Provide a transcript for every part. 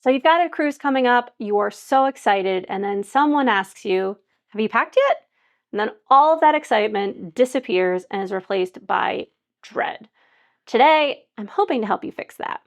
So you've got a cruise coming up, you are so excited, and then someone asks you, have you packed yet? And then all of that excitement disappears and is replaced by dread. Today, I'm hoping to help you fix that.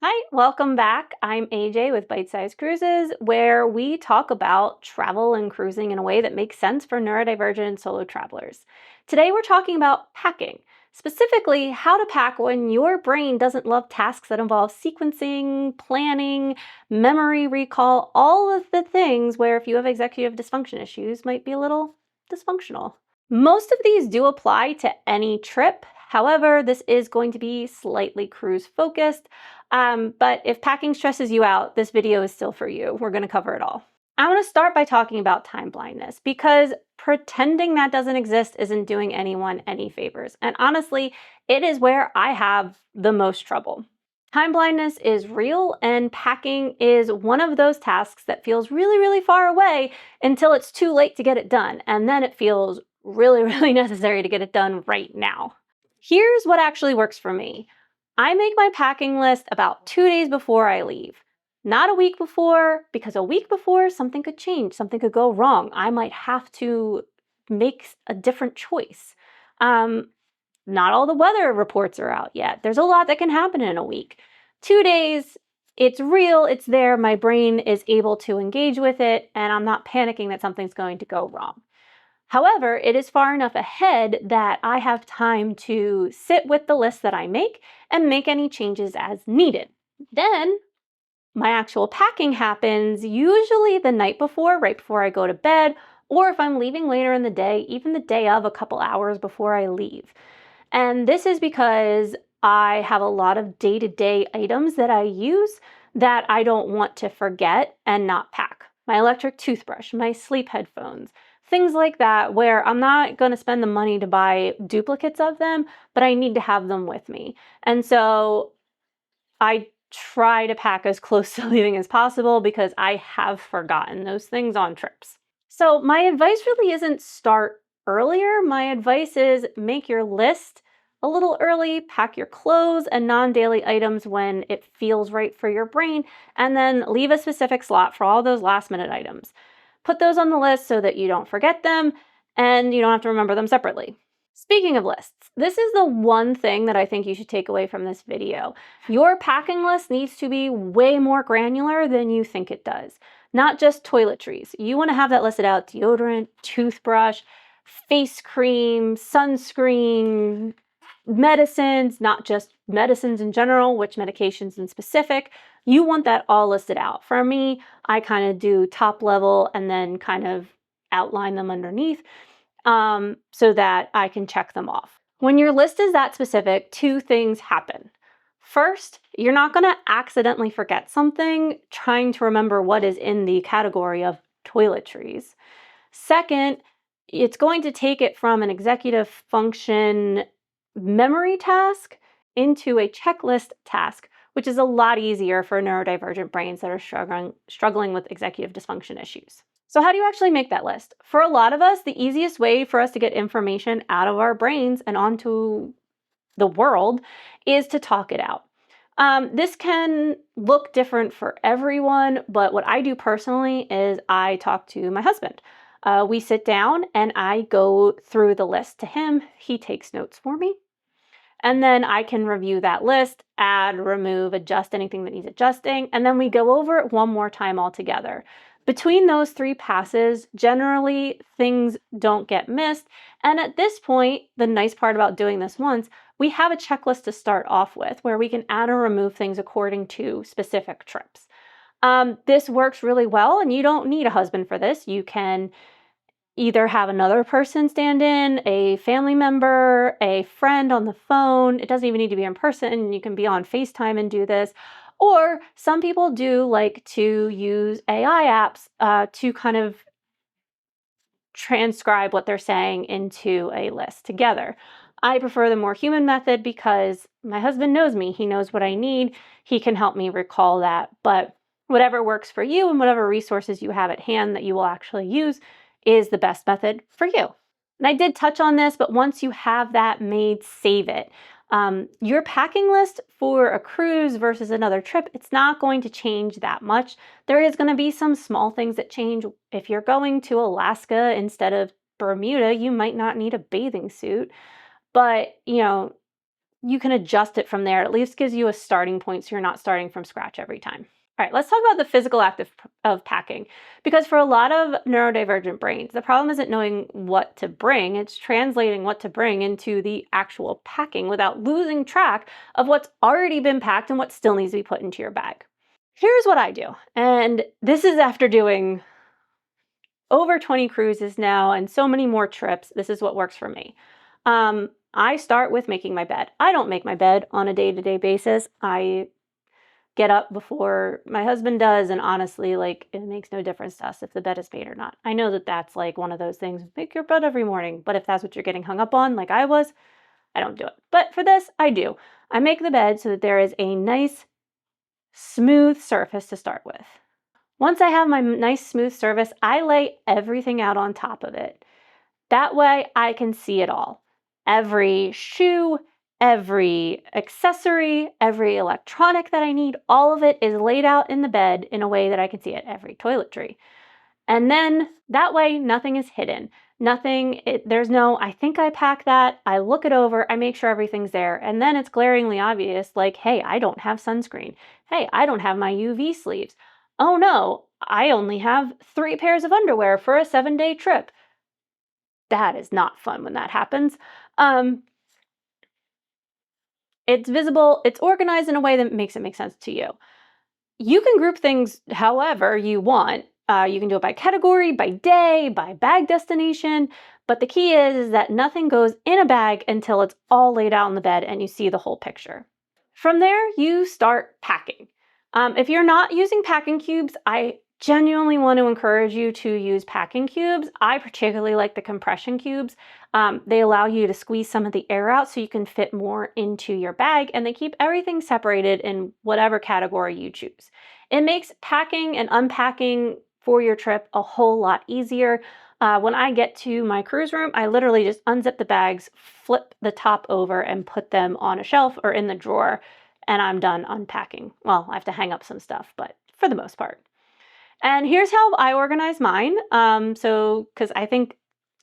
Hi, welcome back. I'm AJ with Bite Size Cruises, where we talk about travel and cruising in a way that makes sense for neurodivergent solo travelers. Today, we're talking about packing, specifically how to pack when your brain doesn't love tasks that involve sequencing, planning, memory recall, all of the things where if you have executive dysfunction issues might be a little dysfunctional. Most of these do apply to any trip. However, this is going to be slightly cruise focused. But if packing stresses you out, this video is still for you. We're going to cover it all. I want to start by talking about time blindness because pretending that doesn't exist isn't doing anyone any favors. And honestly, it is where I have the most trouble. Time blindness is real, and packing is one of those tasks that feels really, really far away until it's too late to get it done. And then it feels really, really necessary to get it done right now. Here's what actually works for me. I make my packing list about 2 days before I leave. Not a week before, because a week before something could change, something could go wrong. I might have to make a different choice. Not all the weather reports are out yet. There's a lot that can happen in a week. 2 days, it's real, it's there, my brain is able to engage with it, and I'm not panicking that something's going to go wrong. However, it is far enough ahead that I have time to sit with the list that I make and make any changes as needed. Then my actual packing happens usually the night before, right before I go to bed, or if I'm leaving later in the day, even the day of, a couple hours before I leave. And this is because I have a lot of day-to-day items that I use that I don't want to forget and not pack. My electric toothbrush, my sleep headphones, things like that, where I'm not going to spend the money to buy duplicates of them, but I need to have them with me. And so I try to pack as close to leaving as possible because I have forgotten those things on trips. So my advice really isn't start earlier. My advice is make your list a little early, pack your clothes and non-daily items when it feels right for your brain, and then leave a specific slot for all those last-minute items. Put those on the list so that you don't forget them and you don't have to remember them separately. Speaking of lists, this is the one thing that I think you should take away from this video. Your packing list needs to be way more granular than you think it does. Not just toiletries. You want to have that listed out: deodorant, toothbrush, face cream, sunscreen, medicines, not just medicines in general, which medications in specific. You want that all listed out. For me, I kind of do top level and then kind of outline them underneath so that I can check them off. When your list is that specific, two things happen. First, you're not going to accidentally forget something trying to remember what is in the category of toiletries. Second, it's going to take it from an executive function memory task into a checklist task, which is a lot easier for neurodivergent brains that are struggling with executive dysfunction issues. So how do you actually make that list? For a lot of us, the easiest way for us to get information out of our brains and onto the world is to talk it out. This can look different for everyone, but what I do personally is I talk to my husband. We sit down and I go through the list to him. He takes notes for me. And then I can review that list, add, remove, adjust anything that needs adjusting. And then we go over it one more time all together. Between those 3 passes, generally things don't get missed. And at this point, the nice part about doing this once, we have a checklist to start off with where we can add or remove things according to specific trips. This works really well, and you don't need a husband for this. You can either have another person stand in, a family member, a friend on the phone. It doesn't even need to be in person. You can be on FaceTime and do this. Or some people do like to use AI apps to kind of transcribe what they're saying into a list together. I prefer the more human method because my husband knows me. He knows what I need. He can help me recall that. But whatever works for you and whatever resources you have at hand that you will actually use is the best method for you. And I did touch on this, but once you have that made, save it. Your packing list for a cruise versus another trip, it's not going to change that much. There is going to be some small things that change. If you're going to Alaska instead of Bermuda, you might not need a bathing suit, but you can adjust it from there. At least gives you a starting point so you're not starting from scratch every time. All right, let's talk about the physical act of packing, because for a lot of neurodivergent brains, the problem isn't knowing what to bring, it's translating what to bring into the actual packing without losing track of what's already been packed and what still needs to be put into your bag. Here's what I do, and this is after doing over 20 cruises now and so many more trips. This is what works for me. I start with making my bed. I don't make my bed on a day-to-day basis. I get up before my husband does, and honestly, it makes no difference to us if the bed is made or not. I know that that's one of those things, make your bed every morning, but if that's what you're getting hung up on, like I was, I don't do it. But for this, I do. I make the bed so that there is a nice, smooth surface to start with. Once I have my nice, smooth surface, I lay everything out on top of it. That way I can see it all. Every shoe, every accessory, every electronic that I need, all of it is laid out in the bed in a way that I can see it, every toiletry. And then that way, nothing is hidden. There's no, I think I packed that, I look it over, I make sure everything's there, and then it's glaringly obvious, hey, I don't have sunscreen. Hey, I don't have my UV sleeves. Oh no, I only have 3 pairs of underwear for a 7-day trip. That is not fun when that happens. It's visible, it's organized in a way that makes it make sense to you. You can group things however you want. You can do it by category, by day, by bag destination, but the key is that nothing goes in a bag until it's all laid out on the bed and you see the whole picture. From there, you start packing. If you're not using packing cubes, I genuinely want to encourage you to use packing cubes. I particularly like the compression cubes. They allow you to squeeze some of the air out so you can fit more into your bag, and they keep everything separated in whatever category you choose. It makes packing and unpacking for your trip a whole lot easier. When I get to my cruise room, I literally just unzip the bags, flip the top over, and put them on a shelf or in the drawer, and I'm done unpacking. Well, I have to hang up some stuff, but for the most part. And here's how I organize mine. Because I think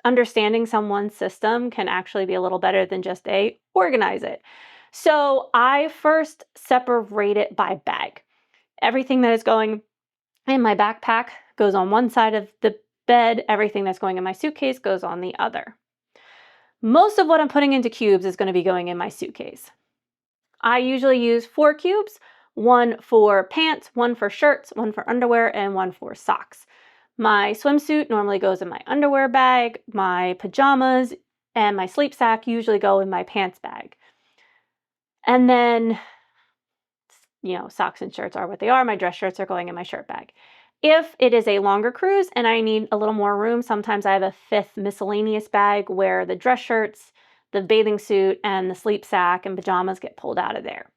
understanding someone's system can actually be a little better than just organize it. So I first separate it by bag. Everything that is going in my backpack goes on one side of the bed. Everything that's going in my suitcase goes on the other. Most of what I'm putting into cubes is going to be going in my suitcase. I usually use 4 cubes, 1 for pants, 1 for shirts, 1 for underwear, and 1 for socks. My swimsuit normally goes in my underwear bag. My pajamas and my sleep sack usually go in my pants bag. And then, socks and shirts are what they are. My dress shirts are going in my shirt bag. If it is a longer cruise and I need a little more room, sometimes I have a 5th miscellaneous bag where the dress shirts, the bathing suit, and the sleep sack and pajamas get pulled out of there.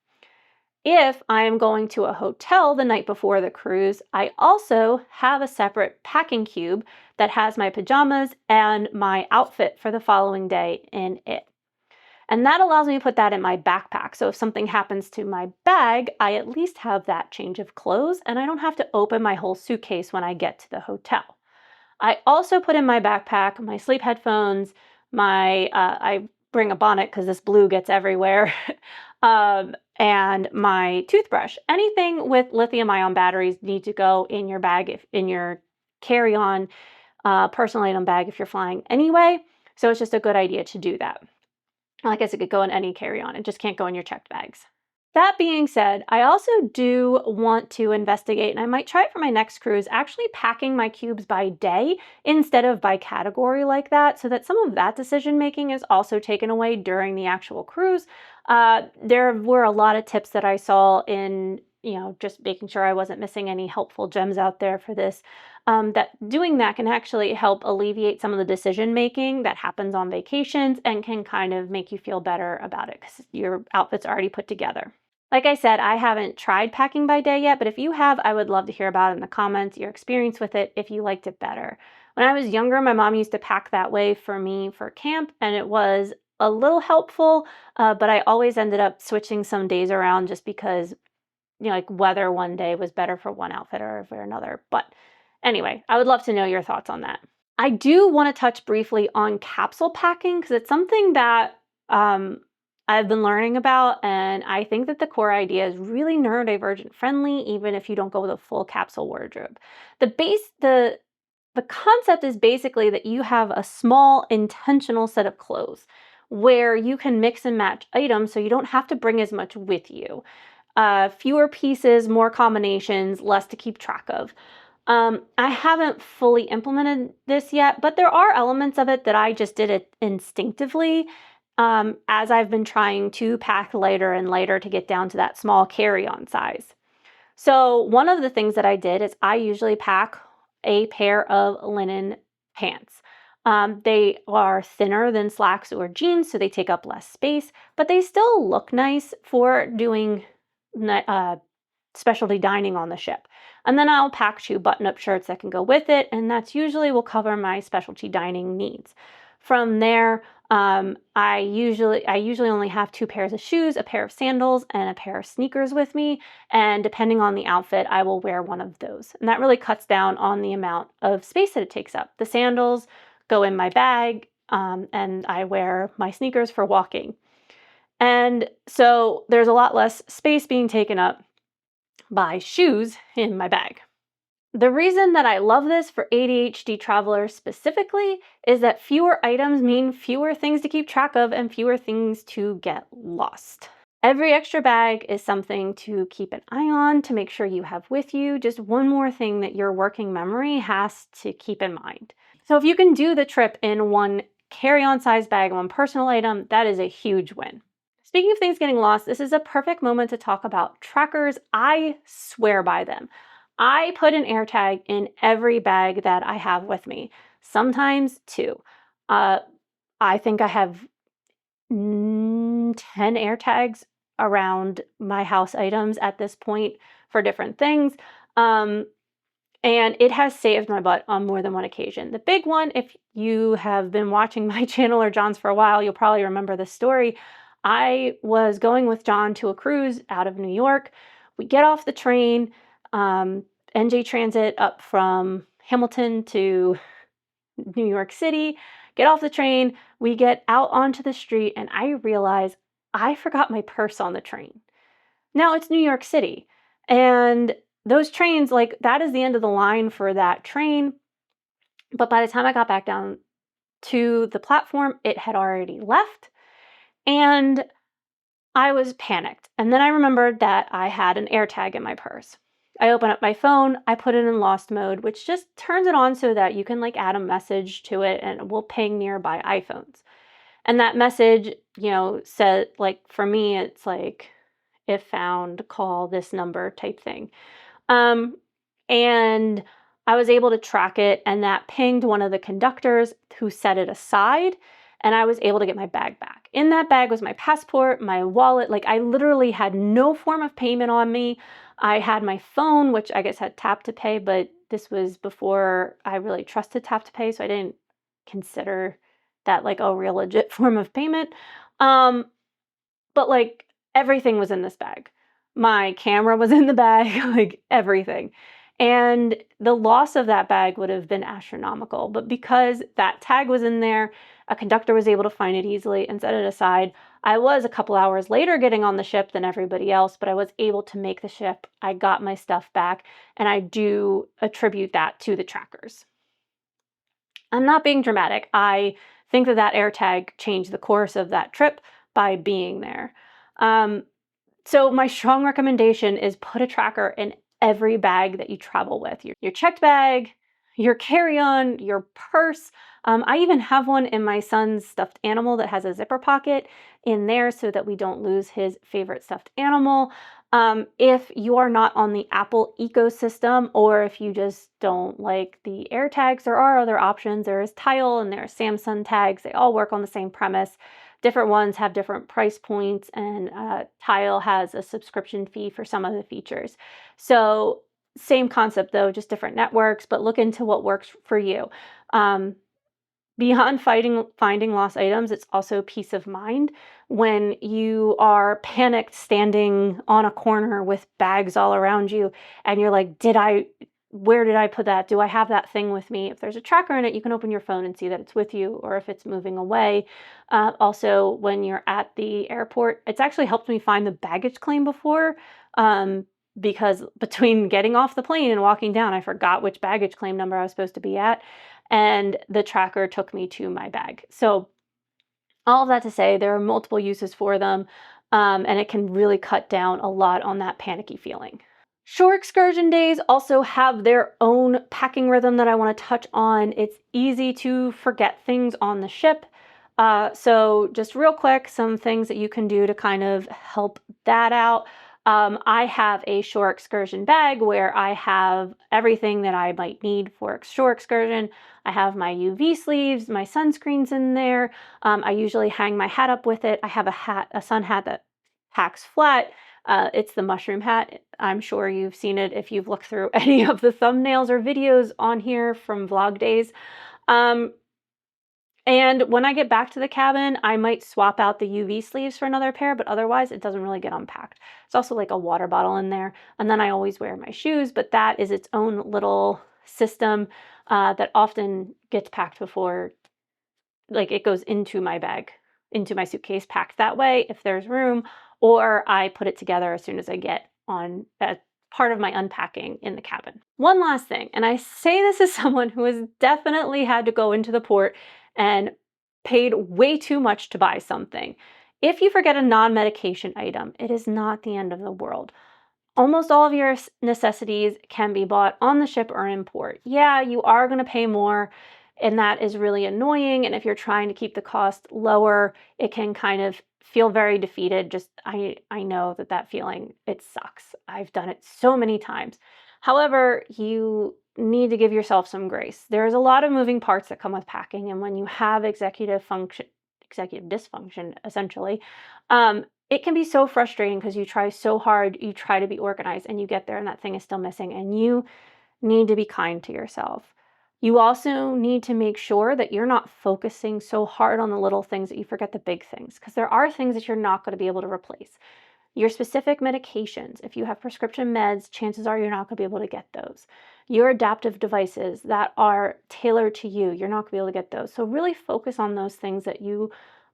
If I am going to a hotel the night before the cruise, I also have a separate packing cube that has my pajamas and my outfit for the following day in it. And that allows me to put that in my backpack. So if something happens to my bag, I at least have that change of clothes and I don't have to open my whole suitcase when I get to the hotel. I also put in my backpack my sleep headphones, I bring a bonnet because this blue gets everywhere, and my toothbrush. Anything with lithium-ion batteries need to go in your bag, in your carry-on personal item bag if you're flying anyway. So it's just a good idea to do that. I guess it could go in any carry-on. It just can't go in your checked bags. That being said, I also do want to investigate, and I might try it for my next cruise, actually packing my cubes by day instead of by category like that, so that some of that decision making is also taken away during the actual cruise. There were a lot of tips that I saw in, just making sure I wasn't missing any helpful gems out there for this. That doing that can actually help alleviate some of the decision making that happens on vacations and can kind of make you feel better about it because your outfit's already put together. Like I said, I haven't tried packing by day yet, but if you have, I would love to hear about it in the comments, your experience with it, if you liked it better. When I was younger, my mom used to pack that way for me for camp, and it was a little helpful, but I always ended up switching some days around just because, like weather one day was better for one outfit or for another. But anyway, I would love to know your thoughts on that. I do want to touch briefly on capsule packing because it's something that I've been learning about, and I think that the core idea is really neurodivergent friendly, even if you don't go with a full capsule wardrobe. The concept is basically that you have a small intentional set of clothes where you can mix and match items so you don't have to bring as much with you. Fewer pieces, more combinations, less to keep track of. I haven't fully implemented this yet, but there are elements of it that I just did it instinctively as I've been trying to pack lighter and lighter to get down to that small carry-on size. So one of the things that I did is I usually pack a pair of linen pants. They are thinner than slacks or jeans, so they take up less space, but they still look nice for doing specialty dining on the ship. And then I'll pack 2 button-up shirts that can go with it, and that's usually will cover my specialty dining needs. From there, I usually only have 2 pairs of shoes, a pair of sandals, and a pair of sneakers with me, and depending on the outfit, I will wear one of those. And that really cuts down on the amount of space that it takes up. The sandals go in my bag, and I wear my sneakers for walking. And so there's a lot less space being taken up by shoes in my bag. The reason that I love this for ADHD travelers specifically is that fewer items mean fewer things to keep track of and fewer things to get lost. Every extra bag is something to keep an eye on, to make sure you have with you. Just one more thing that your working memory has to keep in mind. So if you can do the trip in one carry-on size bag, one personal item, that is a huge win. Speaking of things getting lost, this is a perfect moment to talk about trackers. I swear by them. I put an AirTag in every bag that I have with me, sometimes 2. I think I have 10 AirTags around my house items at this point for different things. And it has saved my butt on more than one occasion. The big one, if you have been watching my channel or John's for a while, you'll probably remember this story. I was going with John to a cruise out of New York. We get off the train, NJ Transit up from Hamilton to New York City, get off the train, we get out onto the street, and I realize I forgot my purse on the train. Now it's New York City, and those trains, like, that is the end of the line for that train. But by the time I got back down to the platform, it had already left. And I was panicked. And then I remembered that I had an AirTag in my purse. I open up my phone, I put it in lost mode, which just turns it on so that you can add a message to it and it will ping nearby iPhones. And that message, said, for me, it's if found, call this number type thing. And I was able to track it, and that pinged one of the conductors who set it aside, and I was able to get my bag back. In that bag was my passport, my wallet. I literally had no form of payment on me. I had my phone, which I guess had tap to pay, but this was before I really trusted tap to pay, so I didn't consider that a real legit form of payment. But everything was in this bag. My camera was in the bag, everything. And the loss of that bag would have been astronomical. But because that tag was in there, a conductor was able to find it easily and set it aside. I was a couple hours later getting on the ship than everybody else, but I was able to make the ship. I got my stuff back, and I do attribute that to the trackers. I'm not being dramatic. I think that AirTag changed the course of that trip by being there. So my strong recommendation is put a tracker in every bag that you travel with. Your checked bag, your carry-on, your purse. I even have one in my son's stuffed animal that has a zipper pocket in there so that we don't lose his favorite stuffed animal. If you are not on the Apple ecosystem, or if you just don't like the AirTags, there are other options. There is Tile and there are Samsung tags. They all work on the same premise. Different ones have different price points, and Tile has a subscription fee for some of the features. So same concept though, just different networks, but look into what works for you. Beyond finding lost items, it's also peace of mind when you are panicked standing on a corner with bags all around you and you're like, where did I put that? Do I have that thing with me? If there's a tracker in it, you can open your phone and see that it's with you, or if it's moving away. Also, when you're at the airport, it's actually helped me find the baggage claim before. Because between getting off the plane and walking down, I forgot which baggage claim number I was supposed to be at, and the tracker took me to my bag. So all of that to say, there are multiple uses for them, and it can really cut down a lot on that panicky feeling. Shore excursion days also have their own packing rhythm that I want to touch on. It's easy to forget things on the ship. So just real quick, some things that you can do to kind of help that out. I have a shore excursion bag where I have everything that I might need for a shore excursion. I have my UV sleeves, my sunscreens in there. I usually hang my hat up with it. I have a sun hat that packs flat. It's the mushroom hat. I'm sure you've seen it if you've looked through any of the thumbnails or videos on here from vlog days. And when I get back to the cabin, I might swap out the UV sleeves for another pair, but otherwise it doesn't really get unpacked. It's also like a water bottle in there. And then I always wear my shoes, but that is its own little system that often gets packed before, like it goes into my bag, into my suitcase, packed that way if there's room, or I put it together as soon as I get on part of my unpacking in the cabin. One last thing, and I say this as someone who has definitely had to go into the port and paid way too much to buy something. If you forget a non-medication item, it is not the end of the world. Almost all of your necessities can be bought on the ship or in port. Yeah, you are going to pay more, and that is really annoying. And if you're trying to keep the cost lower, it can kind of feel very defeated. I know that feeling, it sucks. I've done it so many times. However, you need to give yourself some grace. There's a lot of moving parts that come with packing, and when you have executive dysfunction, essentially, it can be so frustrating because you try so hard, you try to be organized, and you get there and that thing is still missing, and you need to be kind to yourself. You also need to make sure that you're not focusing so hard on the little things that you forget the big things, because there are things that you're not going to be able to replace. Your specific medications, if you have prescription meds, chances are you're not going to be able to get those. Your adaptive devices that are tailored to you, you're not going to be able to get those. So really focus on those things that you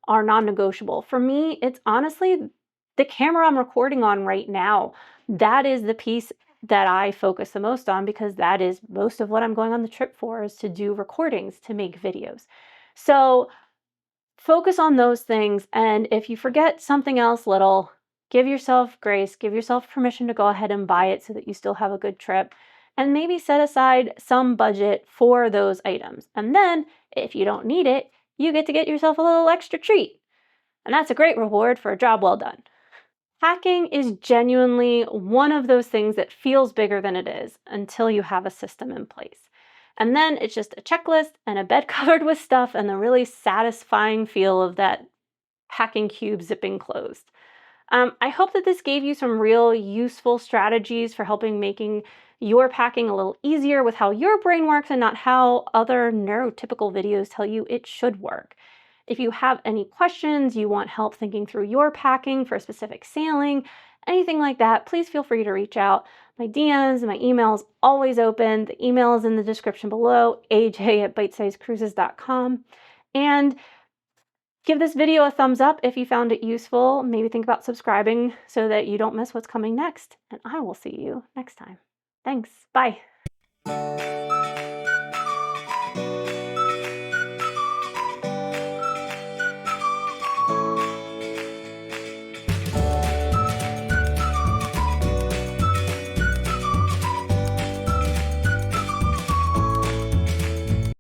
are non-negotiable. For me, it's honestly the camera I'm recording on right now. That is the piece that I focus the most on, because that is most of what I'm going on the trip for, is to do recordings, to make videos. So focus on those things. And if you forget something else little, give yourself grace, give yourself permission to go ahead and buy it so that you still have a good trip. And maybe set aside some budget for those items. And then if you don't need it, you get to get yourself a little extra treat. And that's a great reward for a job well done. Packing is genuinely one of those things that feels bigger than it is until you have a system in place. And then it's just a checklist and a bed covered with stuff and the really satisfying feel of that packing cube zipping closed. I hope that this gave you some real useful strategies for making your packing a little easier with how your brain works and not how other neurotypical videos tell you it should work. If you have any questions, you want help thinking through your packing for a specific sailing, anything like that, please feel free to reach out. My DMs and my emails always open. The email is in the description below, aj@bitesizecruises.com. And give this video a thumbs up if you found it useful. Maybe think about subscribing so that you don't miss what's coming next. And I will see you next time. Thanks. Bye.